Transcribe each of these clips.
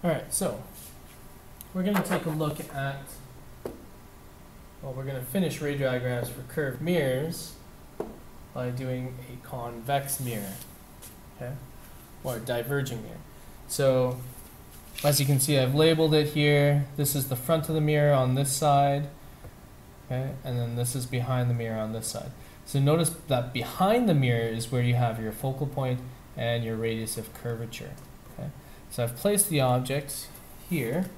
Alright, so we're going to take a look at, well, we're going to finish ray diagrams for curved mirrors by doing a convex mirror, okay, or diverging mirror. So as you can see, I've labeled it here. This is the front of the mirror on this side, okay, and then this is behind the mirror on this side. So notice that behind the mirror is where you have your focal point and your radius of curvature. Okay, so I've placed the objects here.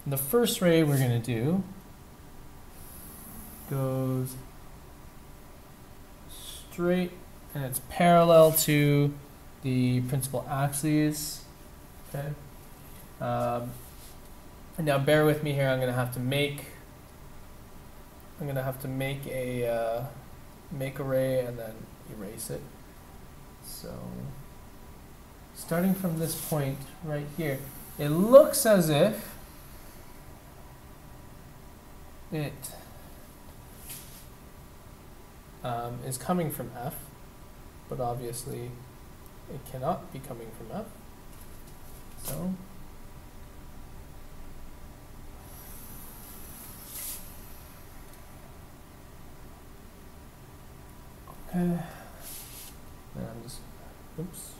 And the first ray we're going to do goes straight, and it's parallel to the principal axes. Okay. And now bear with me here. I'm going to have to make a make a ray and then erase it. So starting from this point right here, it looks as if it is coming from F, but obviously it cannot be coming from F. So okay, and I'm just, oops,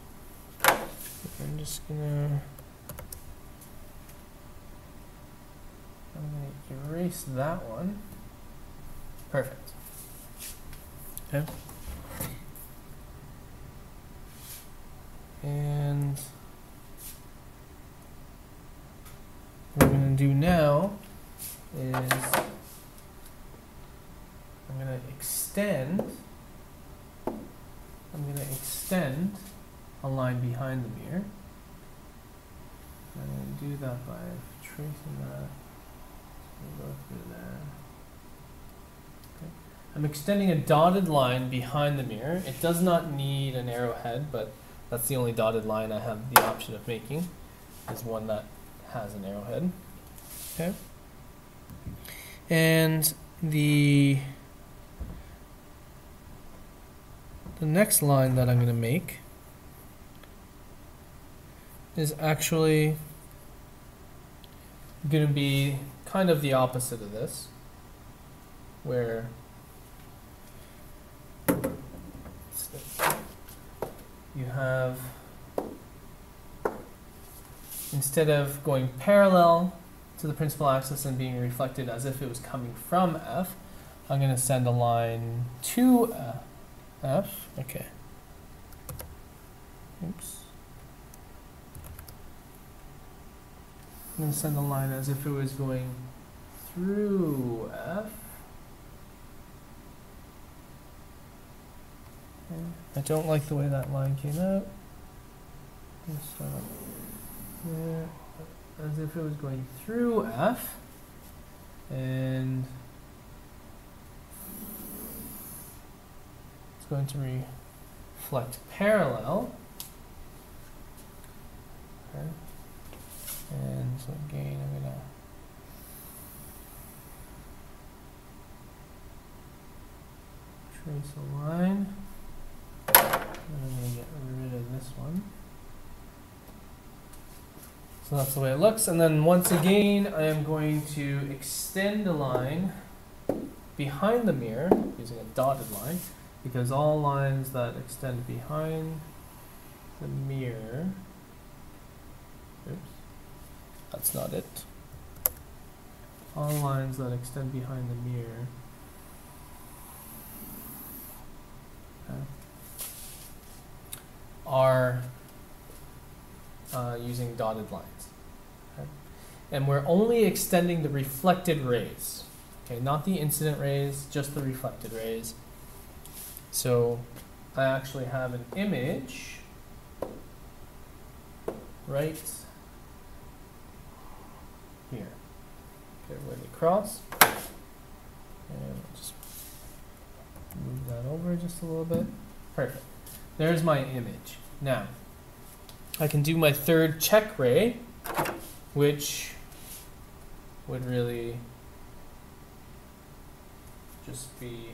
I'm just gonna erase that one. Perfect. Okay. And what we're going to do now is I'm going to extend a line behind the mirror. I'm going to do that by tracing that. We'll go through there. Okay. I'm extending a dotted line behind the mirror. It does not need an arrowhead, but that's the only dotted line I have the option of making, is one that has an arrowhead. Okay. And the next line that I'm going to make is actually going to be kind of the opposite of this, where you have, instead of going parallel to the principal axis and being reflected as if it was coming from F, I'm going to send a line to F. Okay. Oops. I'm going to send a line as if it was going through F. Okay. I don't like the way that line came out. Let's start up there, as if it was going through F, and it's going to reflect parallel. Okay. And so again, I'm going to trace a line, and I'm going to get rid of this one. So that's the way it looks. And then once again, I am going to extend a line behind the mirror using a dotted line, because all lines that extend behind the mirror, oops, that's not it. All lines that extend behind the mirror are using dotted lines. Okay? And we're only extending the reflected rays. Okay, not the incident rays, just the reflected rays. So I actually have an image right here. Okay, where they cross. And just move that over just a little bit. Perfect. There's my image. Now, I can do my third check ray, which would really just be,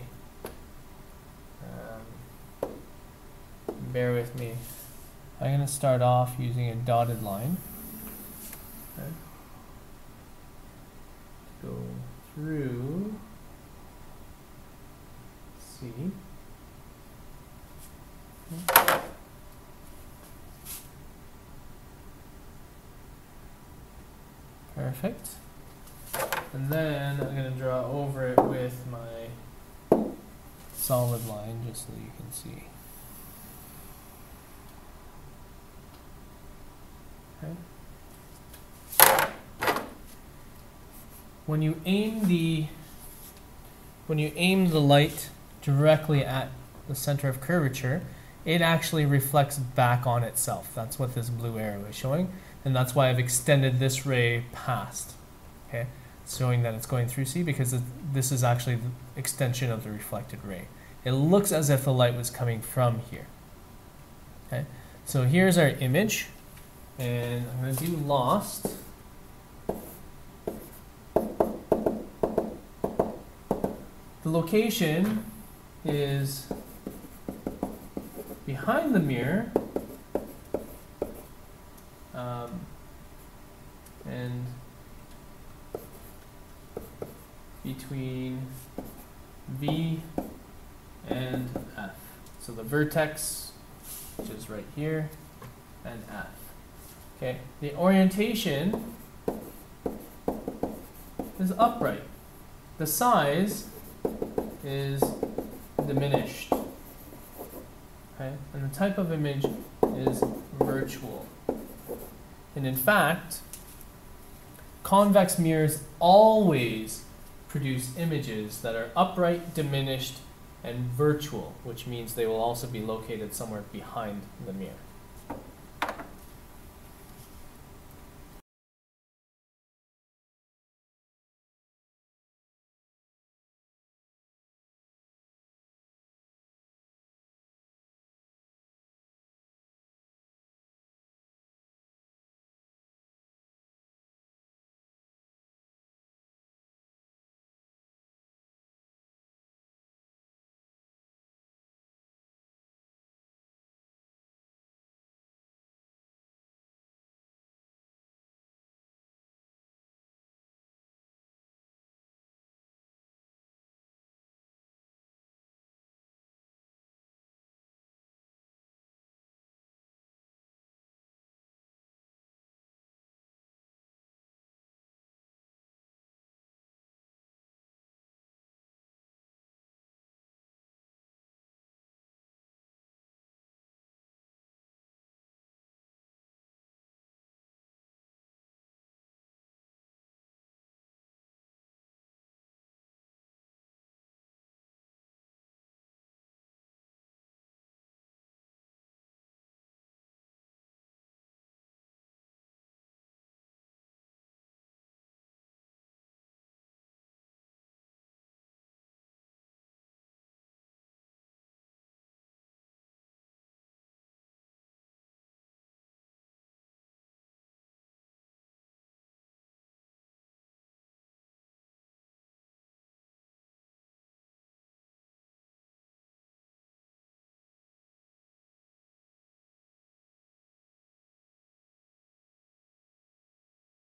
bear with me. I'm going to start off using a dotted line. Okay. Go through C. Okay. Perfect. And then I'm going to draw over it with my solid line just so you can see. Okay. When you aim the light directly at the center of curvature, it actually reflects back on itself. That's what this blue arrow is showing, and that's why I've extended this ray past. Okay, showing that it's going through C because this is actually the extension of the reflected ray. It looks as if the light was coming from here. Okay, so here's our image, and I'm going to do lost. The location is behind the mirror, and between V and F. So the vertex, which is right here, and F. Okay, the orientation is upright. The size is diminished. Okay, and the type of image is virtual. And in fact, convex mirrors always produce images that are upright, diminished, and virtual, which means they will also be located somewhere behind the mirror.